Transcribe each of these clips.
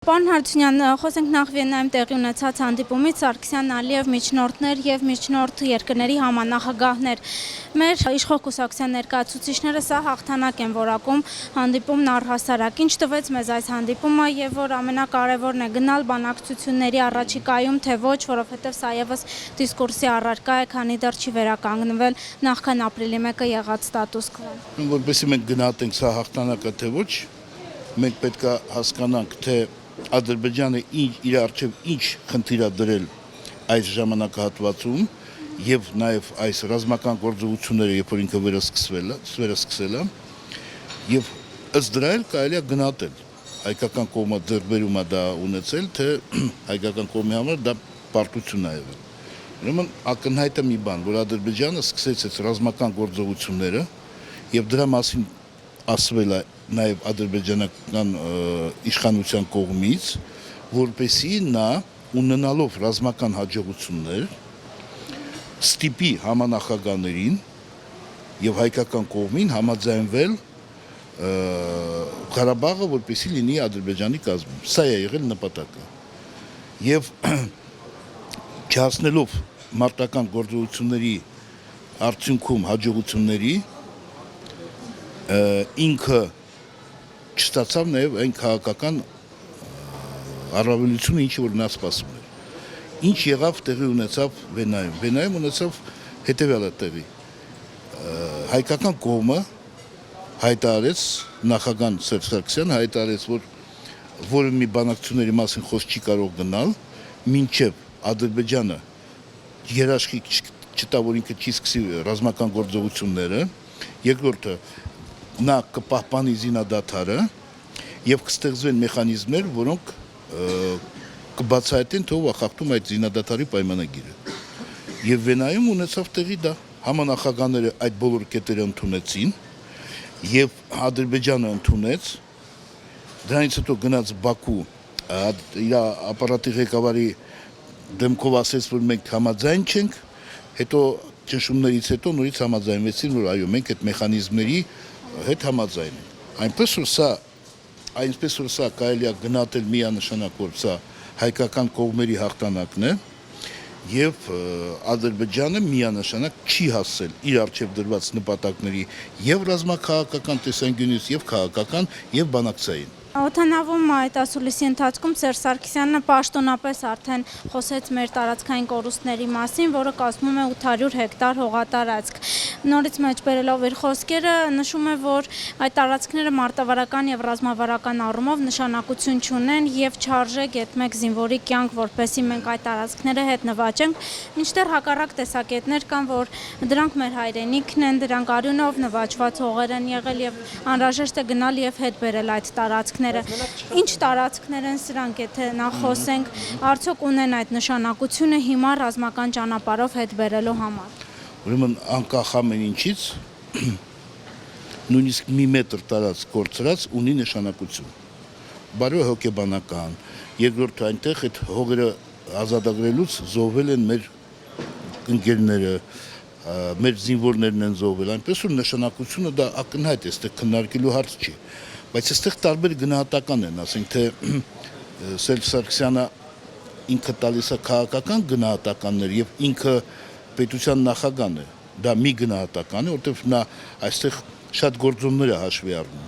Պարոն Հարությունյան, խոսենք նախ Վիեննայում տեղի ունեցած հանդիպումից Սարգսյան-Ալիև միջնորդներ և միջնորդ երկրների համանախագահներ։ Մեր իշխող կուսակցության ներկայացուցիչները սա հաղթանակ են որակում, հանդիպումն առհասարակ։ Ինչ տվեց մեզ այս հանդիպումը և որ ամենակարևորն է գնալ բանակցությունների առաջիկայում, թե ոչ, որովհետև սա ևս դիսկուրսի առարկա է, քանի դեռ չի վերականգնվել նախքան ապրիլի 1-ը եղած ստատուս քվոն։ Որպեսզի մենք գնահատենք սա հաղթանակը թե ոչ, մենք պետք է հասկանանք, թե Ադրբեջանը իր առջև ինչ խնդիր է դրել այս ժամանակահատվածում եւ նաեւ այս ռազմական գործողությունները, երբ որ ինքը վերսկսել է, եւ ըստ դրա էլ կարելի է գնահատել հայկական կողմը ձեռքբերում է դա ունեցել, թե հայկական կողմի համար դա պարտություն է եղել։ Ուրեմն ակնհայտ է մի բան, որ Ադրբեջանը սկսեց այս ռազմական գործողությունները եւ դրա մասին ասվել է նաև ադրբեջանական իշխանության կողմից, որպեսզի նա ունենալով ռազմական հաջողություններ ստիպի համանախագահներին եւ հայկական կողմին համաձայնվել Ղարաբաղը որպեսզի լինի Ադրբեջանի կազմում։ Սա է եղել նպատակը։ Եվ չհասնելով մարտական գործողությունների արդյունքում հաջողությունների ինքը չստացավ նաև այն քաղաքական առավելությունը, ինչը որ նա սպասում էր։ Ինչ եղավ տեղի ունեցավ Վիեննայում։ Վիեննայում ունեցավ հետևյալը տեղի։ Հայկական կողմը հայտարարեց, նախագահ Սերժ Սարգսյանը հայտարարեց, որ որևէ մի բանակցությունների մասին խոսք չի կարող գնալ, մինչև Ադրբեջանը երաշխիք չտա, որ ինքը չի սկսի ռազմական գործողությունները, երկրորդը նա կպահպանի զինադադարը եւ կստեղծվեն մեխանիզմներ, որոնք կբացահայտեն թե ով է խախտում այդ զինադադարի պայմանագիրը։ Եվ Վիեննայում ունեցավ տեղի դա։ Համանախագահները այդ բոլոր կետերը ընդունեցին եւ Ադրբեջանը ընդունեց։ Դրանից հետո գնաց Բաքու, իր ապարատի ղեկավարի դեմքով ասեց, որ մենք համաձայն չենք, հետո ճնշումներից հետո նորից համաձայնվեցին, որ այո, մենք այդ մեխանիզմների հետ համաձայն ենք։ Այնպես որ սա կարելի է գնահատել միանշանակ, որ սա հայկական կողմերի հաղթանակն է եւ Ադրբեջանը միանշանակ չի հասել իր առջև դրված նպատակների եւ ռազմաքաղաքական տեսանկյունից եւ քաղաքական եւ բանակցային։ Օդանավում այդ ասուլիսի ընթացքում Սերժ Սարգսյանը պաշտոնապես արդեն խոսեց մեր տարածքային կորուստների մասին, որը կազմում է 800 հեկտար հողատարածք։ Նորից մեջ բերելով իր խոսքերը նշում է, որ այդ տարածքները մարտավարական եւ ռազմավարական առումով նշանակություն չունեն եւ չարժե գետ-մեկ զինվորի կյանք, որպեսզի մենք այդ տարածքները հետ նվաճենք, մինչդեռ հակառակ տեսակետներ կան, որ դրանք մեր հայրենիքն են, դրանք արյունով նվաճված հողեր են եղել եւ անհրաժեշտ է գնալ եւ հետ բերել այդ տարածք։ Ինչ տարածքներ են սրանք, եթե նախ խոսենք, արդյոք ունեն այդ նշանակությունը հիմա ռազմական ճանապարհով հետ բերելու համար։ Ուրեմն անկախ ամեն ինչից նույնիսկ մի մետր տարածք կորցրած ունի նշանակություն։ Բարի հոգեբանական, երկրորդ այնտեղ այդ հողերը ազատագրելուց զոհվել են մեր ընկերները, մեր զինվորներն են զոհվել, այնպես որ նշանակությունը դա ակնհայտ է, այստեղ քննարկելու հարց չի։ Բայց այստեղ տարբեր գնահատական են, ասենք թե Սերժ Սարգսյանը ինքը տալիս է քաղաքական գնահատականներ եւ ինքը պետության նախագահն է, դա մի գնահատական է, որտեղ նա այստեղ շատ գործոններ է հաշվի առնում։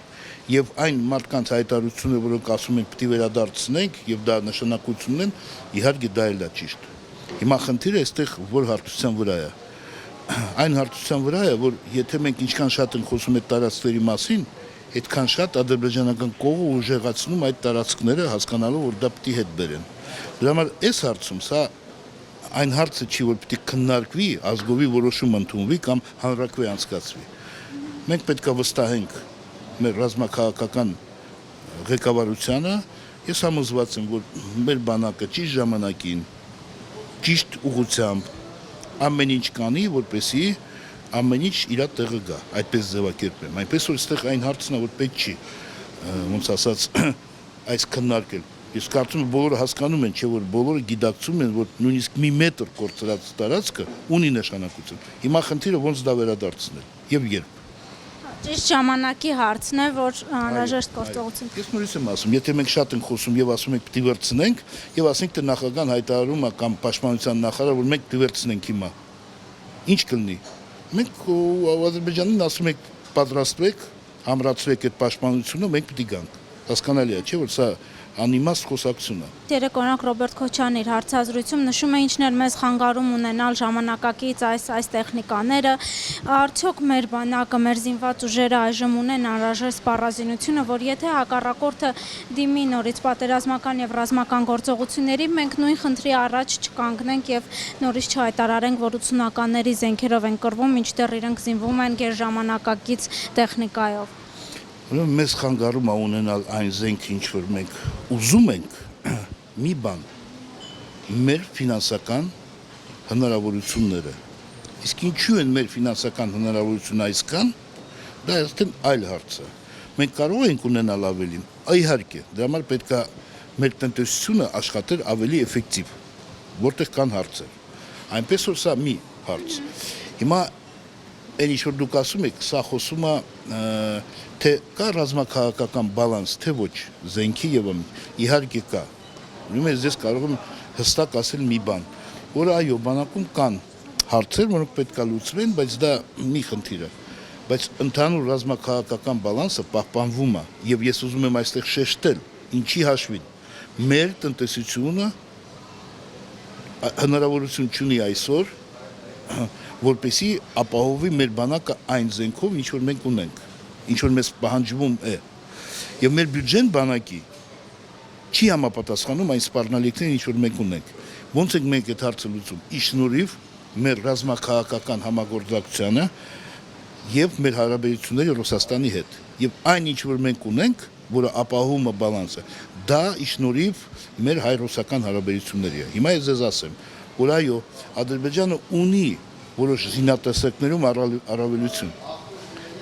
Եվ այն մարդկանց հայտարարությունը, որոնք ասում են պիտի վերադարձնենք եւ դա նշանակություն ունեն, իհարկե դա էլ է ճիշտ։ Հիմա խնդիրը այստեղ որ հարթության վրա է։ Այն հարթության վրա է, որ եթե մենք ինչքան շատ ենք խոսում այդ տարածքների մասին, այդքան շատ ադրբեջանական կողմը ուժեղացնում այդ տարածքները, հասկանալով, որ դա պիտի հետ բերեն։ Դրա համար այս հարցում սա այն հարցը չի, որ պիտի քննարկվի, ազգովի որոշում ընդունվի կամ հանրակրվե անցկացվի։ Մենք պետք է վստահենք մեր ռազմաքաղաքական ղեկավարությանը, ես համոզված եմ, որ մեր բանակը ճիշտ ժամանակին, ճիշտ ուղղությամբ ամեն ինչ կանի, որպեսզի ամեն ինչ իր տեղը գա, այդպես ձևակերպեմ։ Այնպես որ այստեղ այն հարցն է, որ պետք չի, ոնց ասած, այս քննարկել։ Ես կարծում եմ բոլորը հասկանում են, չէ՞ որ բոլորը գիտակցում են, որ նույնիսկ մի մետր կորցրած տարածքը ունի նշանակություն։ Հիմա խնդիրը ոնց դա վերադարձնել եւ երբ։ Ճիշտ ժամանակի հարցն է, որ անհրաժեշտ գործողություն։ Ես նորից եմ ասում, եթե մենք շատ ենք խոսում եւ ասում ենք պիտի վերցնենք եւ ասենք թե նախագահան հայտարարում է կամ պաշտպանության նախարար, որ մենք պիտի վերցնենք հիմա։ Ինչ կլինի։ Մենք Ադրբեջանին ասում ենք պատրաստվեք, համրացրեք այդ պաշտպանությունը, մենք պիտի գանք։ Հասկանալի է, չէ՞ որ սա անիմաստ խոսակցություն է։ Երեք օրինակ Ռոբերտ Քոչյանը իր հարցազրույցում նշում է ինչն էր մեզ խանգարում ունենալ ժամանակակից այս տեխնիկաները, արդյոք մեր բանակը, մեր զինված ուժերը այժմ ունեն անհրաժեշտ սպառազինությունը, որ եթե հակառակորդը դիմի նորից պատերազմական եւ ռազմական գործողությունների, մենք նույն խնդրի առաջ չկանգնենք եւ նորից չհայտարարենք, որ 80-ականների զենքերով են կռվում, մինչդեռ իրենք զինվում են գերժամանակակից տեխնիկայով։ Ուրեմն մեզ խանգարում է ունենալ այն զենքը, ինչ որ մենք ուզում ենք, մի բան, մեր ֆինանսական հնարավորությունները։ Իսկ ինչու են մեր ֆինանսական հնարավորությունը այսքան, դա արդեն այլ հարց է։ Մենք կարող ենք ունենալ ավելին, իհարկե, դրա համար պետք է մեր տնտեսությունը աշխատել ավելի էֆեկտիվ, որտեղ կան հարցեր։ Այնպես որ սա մի հարց։ Հիմա այն ինչ որ դուք ասում եք, սա խոսում է թե կա ռազմաքաղաքական բալանս, թե ոչ, զենքի եւ իհարկե կա։ Ուրեմն ես կարող եմ հստակ ասել մի բան, որ այո, բանակում կան հարցեր, որոնք պետք է լուծվեն, բայց դա մի խնդիր է։ Բայց ընդհանուր ռազմաքաղաքական բալանսը պահպանվում է եւ ես ուզում եմ այստեղ շեշտել, ինչի հաշվին։ Մեր տնտեսությունը հնարավորություն ունի այսօր որպեսի ապահովի մեր բանակը այն զենքով, ինչ որ մենք ունենք, ինչ որ մեզ պահանջվում է։ Եվ մեր բյուջեն բանակի չի համապատասխանում այն սպառնալիքներին, ինչ որ մենք ունենք։ Ոնց ենք մենք այդ հարցը լուծում։ Ի շնորհիվ մեր ռազմաքաղաքական համագործակցությանը եւ մեր հարաբերությունների Ռուսաստանի հետ։ Եվ այն ինչ որ մենք ունենք, որը ապահովում է բալանսը, դա ի շնորհիվ մեր հայ-ռուսական հարաբերությունների է։ Հիմա ես ձեզ ասեմ, որ այո, Ադրբեջանը ունի որոշ զինատեսակներում առավելություն,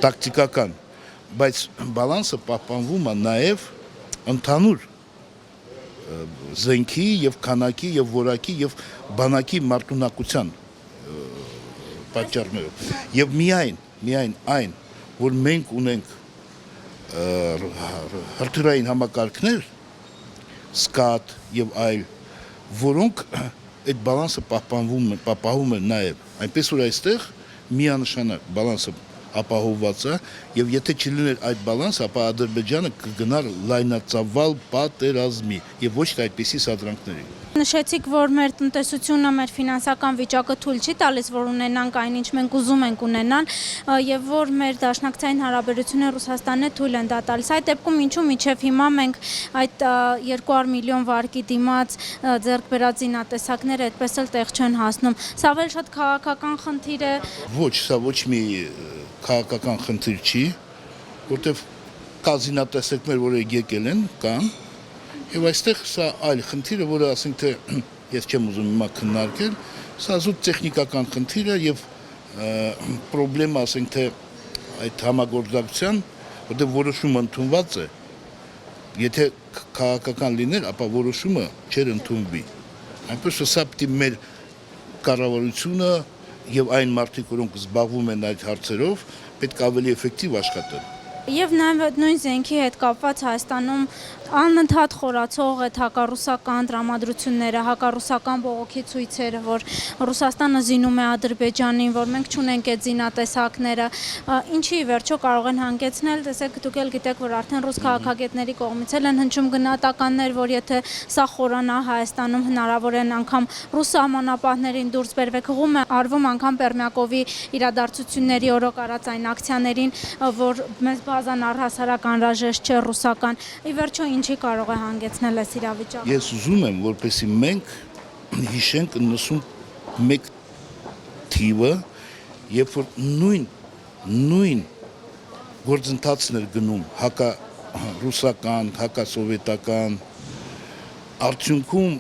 տակտիկական, բայց բալանսը պահպանվում է նաև ընդհանուր զենքի եւ քանակի եւ որակի եւ բանակի մարտունակության պատճառներով։ Եվ միայն այն, որ մենք ունենք հրթիռային համակարգներ, սկատ եւ այլ, որոնք այդ բալանսը պահպանվում է նաև, այնպես որ այստեղ միանշանակ բալանսը ապահովված է եւ եթե չլիներ այդ բալանս, ապա Ադրբեջանը կգնար լայնածավալ պատերազմի եւ ոչ թե այդպիսի սադրանքների։ Նշեցիք, որ մեր տնտեսությունը, մեր ֆինանսական վիճակը թույլ չի տալիս, որ ունենանք այն, ինչ մենք ուզում ենք ունենալ, եւ որ մեր դաշնակցային հարաբերությունները Ռուսաստանն է թույլ են դա տալիս։ Այդ դեպքում ինչու միջև հիմա մենք այդ 200 միլիոն վարկի դիմաց ձեռք բերած զինատեսակները այդպես էլ տեղ չեն հասնում։ Սա վել շատ քաղաքական խնդիր է։ Ոչ, սա ոչ մի քաղաքական խնդիր չի, որտեղ կա զինատեսակներ, որոնք եկել են, կան Եվ այստեղ սա այլ խնդիրը, որը ասենք թե ես չեմ ուզում հիմա քննարկել, սա զուտ տեխնիկական խնդիր է եւ պրոբլեմը ասենք թե այդ համագործակցության, որտեղ որոշումը ընդունված է, եթե քաղաքական լիներ, ապա որոշումը չէր ընդունվի։ Այնպես որ սա պիտի մեր կառավարությունը եւ այն մարդիկ, որոնք զբաղվում են այդ հարցերով, պետք է ավելի էֆեկտիվ աշխատեն։ Եվ նաև նույն զենքի հետ կապված Հայաստանում անընդհատ խորացող այդ հակառուսական տրամադրությունները, հակառուսական բողոքի ցույցերը, որ Ռուսաստանը զինում է Ադրբեջանին, որ մենք չունենք այդ զինատեսակները, ինչի վերջո կարող են հանգեցնել, տեսեք, դուք էլ գիտեք, որ արդեն ռուս քաղաքագետների կողմից են հնչում գնահատականներ, որ եթե սա խորանա Հայաստանում հնարավոր են անգամ ռուս սահմանապահներին դուրս բերվեք, հղում է արվում անգամ Պերմյակովի իրադարձությունների օրոք արած այն ակցիաներին, որ մեզ բազան առհասարակ անհրաժեշտ չէ ռուսական։ Ի վերջո ինչի կարող է հանգեցնել այս իրավիճակը։ Ես ուզում եմ, որպեսզի մենք հիշենք 91 թիվը, երբ որ նույն գործընթացներ գնում հակառուսական, հակասովետական, արդյունքում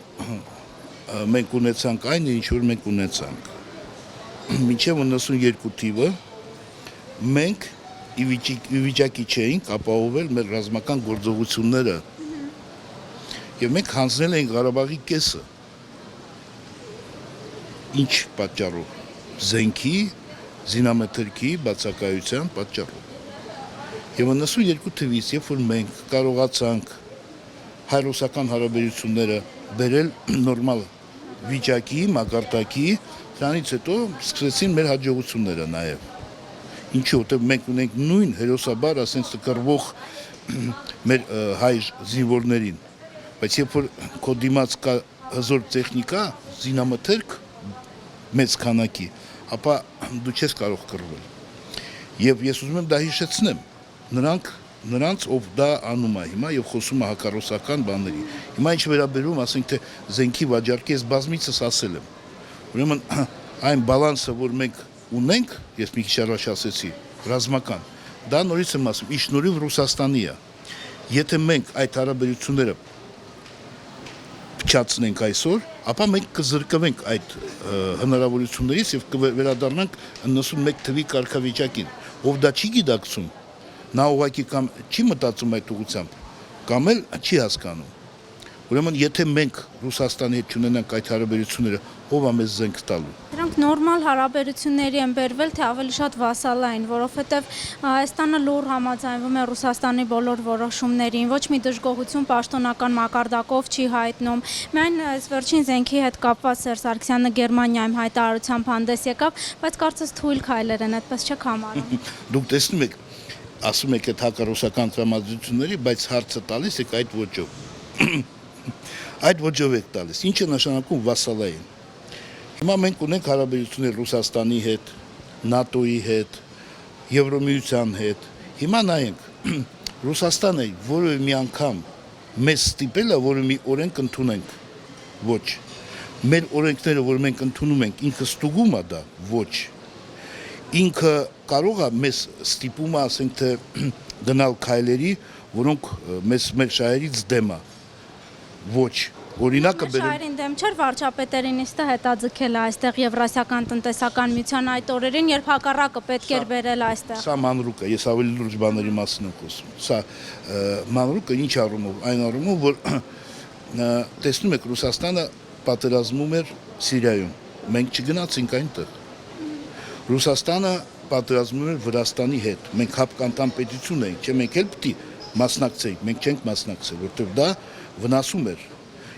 մենք ունեցանք այն, ինչ որ մենք ունեցանք։ Մինչև 92 թիվը մենք ի վիճակի չէինք ապահովել մեր ռազմական գործողությունները եւ մենք հանձնել էինք Ղարաբաղի կեսը ինչ պատճառով զենքի զինամթերքի բացակայության պատճառով Եվ 92 թվականից, երբ որ մենք կարողացանք հայ-ռուսական հարաբերությունները բերել նորմալ վիճակի, մակարդակի, դրանից հետո սկսեցին մեր հաջողությունները նաև։ Ինչու, որտեղ մենք ունենք նույն հերոսաբար, ասենց կռվող մեր հայ զինվորներին, բայց երբ որ քո դիմաց կա հզոր տեխնիկա, զինամթերք մեծ քանակի, ապա դու չես կարող կռվել։ Եվ ես ուզում եմ դա հիշեցնեմ, նրանց ով դա անում է հիմա եւ խոսում է հակառուսական բաների։ Հիմա ինչ վերաբերում, ասենք թե զենքի վաճառքի, ես բազմիցս ասել եմ։ Ուրեմն այն բալանսը, որ մենք ունենք, ես մի քիչ առաջ ասեցի, ռազմական, դա նորից եմ ասում, ի շնորհիվ Ռուսաստանի է։ Եթե մենք այդ հարաբերությունները փչացնենք այսօր, ապա մենք կզրկվենք այդ հնարավորություններից եւ կվերադառնանք 91 թվի կարգավիճակին։ Ով դա չի գիտակցում, նա ուղղակի կամ չի մտածում այդ ուղղությամբ, կամ էլ չի հասկանում։ Ուրեմն եթե մենք Ռուսաստանի հետ չունենանք այդ հարաբերությունները, ով է մեզ զենք տալու։ Դրանք նորմալ հարաբերությունների են բերվել, թե ավելի շատ վասալային, որովհետև Հայաստանը լուր համաձայնվում է Ռուսաստանի բոլոր որոշումներին, ոչ մի դժգոհություն պաշտոնական մակարդակով չի հայտնում։ Միայն այս վերջին զենքի հետ կապված Սերժ Սարգսյանը Գերմանիայում հայտարարությամբ հանդես եկավ, բայց կարծես թույլ քայլեր են, այդպես չեք համարում։ Դուք տեսնում եք, ասում եք այդ հակառուսական տրամադրությունների, բայց հարցը տալիս եք այդ ոճով։ Այդ ոճով եք տալիս։ Ինչ է նշանակում վասալային։ Հիմա մենք ունենք հարաբերություններ Ռուսաստանի հետ, ՆԱՏՕ-ի հետ, Եվրոմիության հետ։ Հիմա նայենք, Ռուսաստանը որևէ մի անգամ մեզ ստիպել է, որ մի օրենք ընդունենք։ Ոչ։ Մեր օրենքները, որ մենք ընդունում ենք, ինքը ստուգում է դա, ոչ։ Ինքը կարող է մեզ ստիպում է, ասենք թե գնալ քայլերի, որոնք մեր շահերից դեմ է։ Ոչ, օրինակը բերեմ։ Շահերին դեմ չէր, վարչապետերի նիստը հետաձգել է այստեղ Եվրասիական տնտեսական միության այդ օրերին, երբ հակառակը պետք էր բերել այստեղ։ Սա մանրուկ է, ես ավելի լուրջ բաների մասին եմ խոսում։ Սա մանրուկը ինչ առումով, այն առումով, որ տեսնում եք Ռուսաստանը պատերազմում էր Սիրիայում։ Մենք չգնացինք այնտեղ։ Ռուսաստանը պատերազմում էր Վրաստանի հետ։ Մենք հապկանդամ պետություն էինք, չէ՞ մենք էլ պիտի մասնակցեինք, մենք չենք մասնակցել, որտեղ դա վնասում էր։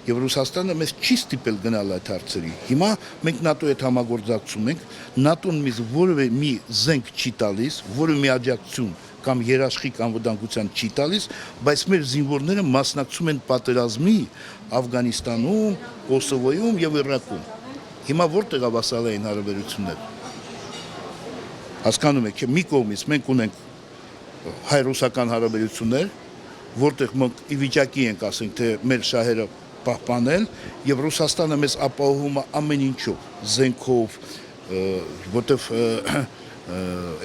Եվ Ռուսաստանը մեզ չի ստիպել գնալ այդ հարցերի։ Հիմա մենք ՆԱՏՕ-ի հետ համագործակցում ենք, ՆԱՏՕ-ն մեզ որևէ մի զենք չի տալիս, որևէ մի աջակցություն կամ երաշխիք անվտանգության չի տալիս, բայց մեր զինվորները մասնակցում են պատերազմի Աֆղանիստանում, Կոսովոյում եւ Իրաքում։ Հիմա որտեղ է վասալային հարաբերություններ։ Հասկանում եք, մի կողմից մենք ունենք հայ-ռուսական հարաբերություններ, որտեղ մենք ի վիճակի ենք, ասենք թե մեր շահերը պահպանել, եւ Ռուսաստանը մեզ ապահովում է ամեն ինչով, զենքով, որտեղ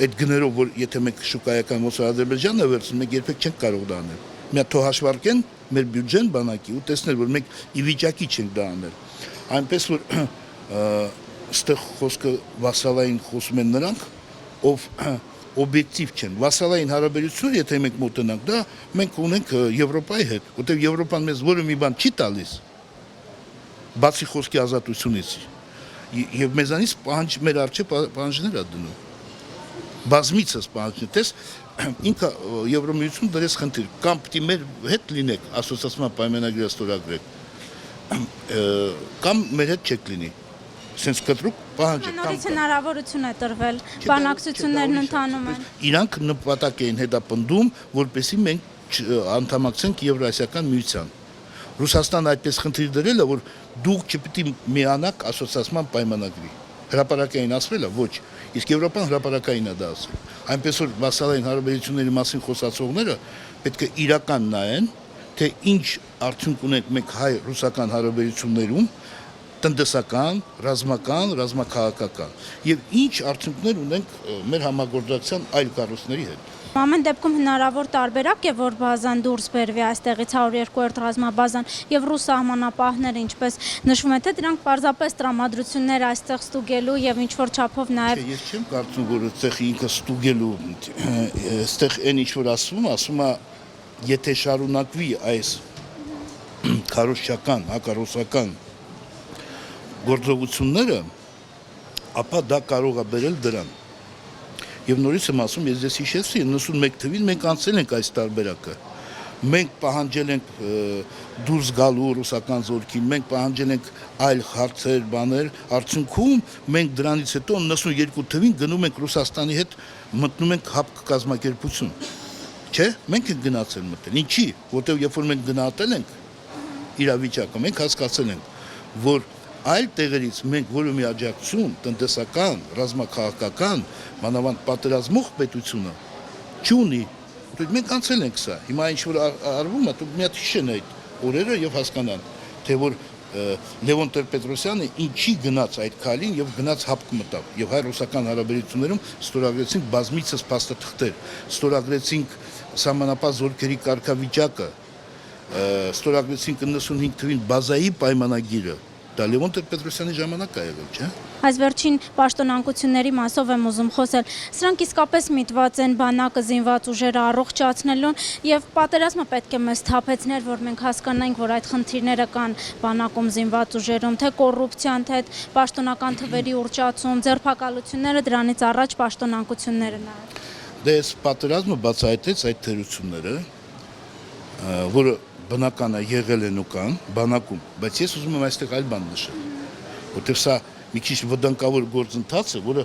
այդ գներով, որ եթե մենք շուկայական ոսոր Ադրբեջանն է վերցնում, մենք երբեք չենք կարող դա անել։ Մի հատ թող հաշվարկեն մեր բյուջեն բանակի ու տեսնել, որ մենք ի վիճակի չենք դա անել։ Այնպես որ այստեղ խոսքը վասալային խոսում են նրանք, ով օբյեկտիվ չեն։ Վասալային հարաբերությունները, եթե մենք մոտենանք, դա մենք ունենք Եվրոպայի հետ, որտեղ Եվրոպան մեզ որևէ մի բան չի տալիս, բացի խոսքի ազատությունից, եւ մեզանից մեր առջև պահանջներ է դնում։ Բազմիցս պահանջներ, տես ինքը Եվրոմիություն դրեց խնդիր, կամ պիտի մեր հետ լինեք, ասոցիացիան պայմանագրի ստորագրեք, կամ մեր հետ չեք լինի։ Սենց կտրուկ պահանջ է։ Նորից հնարավորություն է տրվել, բանակցություններն ընթանում են։ Իրանք նպատակ էին հետապնդում, որպեսզի մենք անդամակցենք Եվրասիական միության։ Ռուսաստանը այդպես խնդիր դրել է, որ դուք չպիտի միանաք ասոցիացիան պայմանագրի։ Հրապարակային ասվել է, ոչ, իսկ Եվրոպան հրապարակային է դա ասել։ Այնպես որ վասալային հարաբերությունների մասին խոսացողները պետք է իրական նայեն, թե ինչ արդյունք ունենք մենք հայ-ռուսական հարաբերություններում, տնտեսական, ռազմական, ռազմաքաղաքական եւ ինչ արդյունքներ ունենք մեր համագործակցության այլ կառույցների հետ։ Ամեն դեպքում հնարավոր տարբերակ է, որ բազան դուրս բերվի այստեղից 102-րդ ռազմաբազան եւ ռուս սահմանապահները, ինչպես նշվում է, թե դրանք պարզապես տրամադրություններ այստեղ ստուգելու եւ ինչ որ չափով նաեւ։ Ես չեմ կարծում, որ այստեղ ինքը ստուգելու, այստեղ այն ինչ որ ասում է, եթե շարունակվի այս քարոզչական, հակառուսական գործողությունները, ապա դա կարող է բերել դրան։ Եվ նորից եմ ասում, ես ձեզ հիշեցի 91 թվին մենք անցել ենք այս տարբերակը։ Մենք պահանջել ենք դուրս գալու ռուսական զորքին, մենք պահանջել ենք այլ հարցեր, բաներ, արդյունքում մենք դրանից հետո 92 թվին գնում ենք Ռուսաստանի հետ մտնում ենք հապկ կազմակերպություն։ Չէ, մենք ենք գնացել մտել։ Ինչի՞, որտեղ երբ որ մենք գնահատել ենք իրավիճակը, մենք հասկացել ենք, որ այլ տեղերից մենք որևէ աջակցություն, տնտեսական, ռազմաքաղաքական, մանավանդ պատերազմող պետությունը չունի։ Մենք անցել ենք սա։ Հիմա ինչ որ արվում է, դուք մի հատ հիշեն այդ օրերը եւ հասկանան, թե որ Լևոն Տեր-Պետրոսյանը ինչի գնաց այդ քալին եւ գնաց հապկ մտավ։ Եվ հայ-ռուսական հարաբերություններում ստորագրեցինք բազմիցս փաստաթղթեր, ստորագրեցինք սահմանապահ զորքերի կարգավիճակը, ստորագրեցինք 95 թվին բազայի պայմանագիրը։ Դա Լևոն Տեր-Պետրոսյանի ժամանակ ա եղել, չէ՞։ Այս վերջին պաշտոնանկությունների մասով եմ ուզում խոսել։ Սրանք իսկապես միտված են բանակը զինված ուժերը առողջացնելուն եւ պատերազմը պետք է մեզ թափեցներ, որ մենք հասկանանք, որ այդ խնդիրները կան բանակում զինված ուժերում, թե կոռուպցիան, թե պաշտոնական թվերի ուռճացում, ձերբակալությունները, դրանից առաջ պաշտոնանկությունները նաեւ։ Դե այս պատերազմը բացահայտեց այդ թերությունները, որը բնական է եղել են ու կան բանակում, բայց ես ուզում եմ այստեղ այլ բան նշել, որտեղ սա մի քիչ վտանգավոր գործընթաց է, որը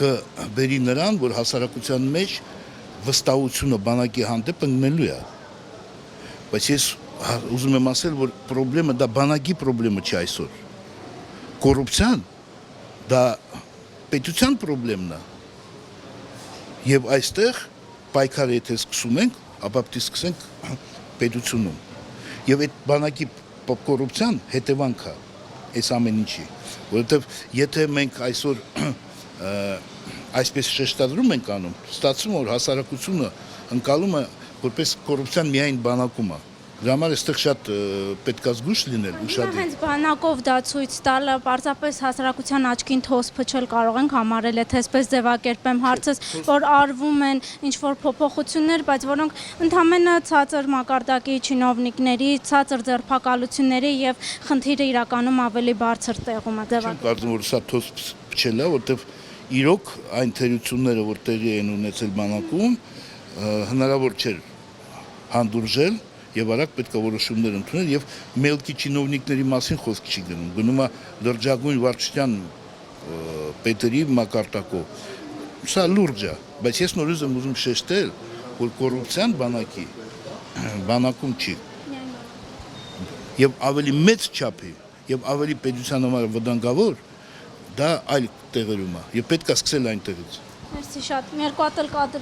կբերի նրան, որ հասարակության մեջ վստահությունը բանակի հանդեպ ընկնելու է։ Բայց ես ուզում եմ ասել, որ խնդրեմը դա բանակի խնդրեմը չէ այսօր։ Կոռուպցիան դա պետության խնդրեմն է։ Եվ այստեղ պայքարը եթե սկսում ենք, ապա պետք է սկսենք պետությունում։ Եվ այդ բանակի կոռուպցիան հետևանք է այս ամեն ինչի, որովհետև եթե մենք այսօր այսպես շեշտադրում ենք անում, ստացվում որ հասարակությունը ընկալում է որպես կոռուպցիան միայն բանակում է։ Դրա համար այստեղ շատ պետք է զգույշ լինել ու շատ հենց բանակով դա ցույց տալը պարզապես հասարակության աչքին թոս փչել կարող ենք համարել, եթե այսպես ձևակերպեմ հարցս, որ արվում են ինչ-որ փոփոխություններ, բայց որոնք ընդամենը ցածր մակարդակի չինովնիկների, ցածր ձերբակալությունների եւ խնդիրը իրականում ավելի բարձր տեղում է ձևակերպել։ Կարծում որ սա թոս փչել է, որտեղ իրոք այն թերությունները, որ տեղի են ունեցել բանակում, հնարավոր չէր հանդուրժել եւ արագ պետք է որոշումներ ընդունել եւ մելքի չինովնիկների մասին խոսք չի գնում։ Գնում է լրջագույն վարչության պետերի մակարդակով։ Սա լուրջ է, բայց ես նորից եմ ուզում շեշտել, որ կոռուպցիան բանակում չի։ Եվ ավելի մեծ չափի եւ ավելի պետության համար վտանգավոր դա այլ տեղերում է եւ պետք է սկսել այնտեղից։ Մերսի շատ։ Մի երկու հատ էլ կադր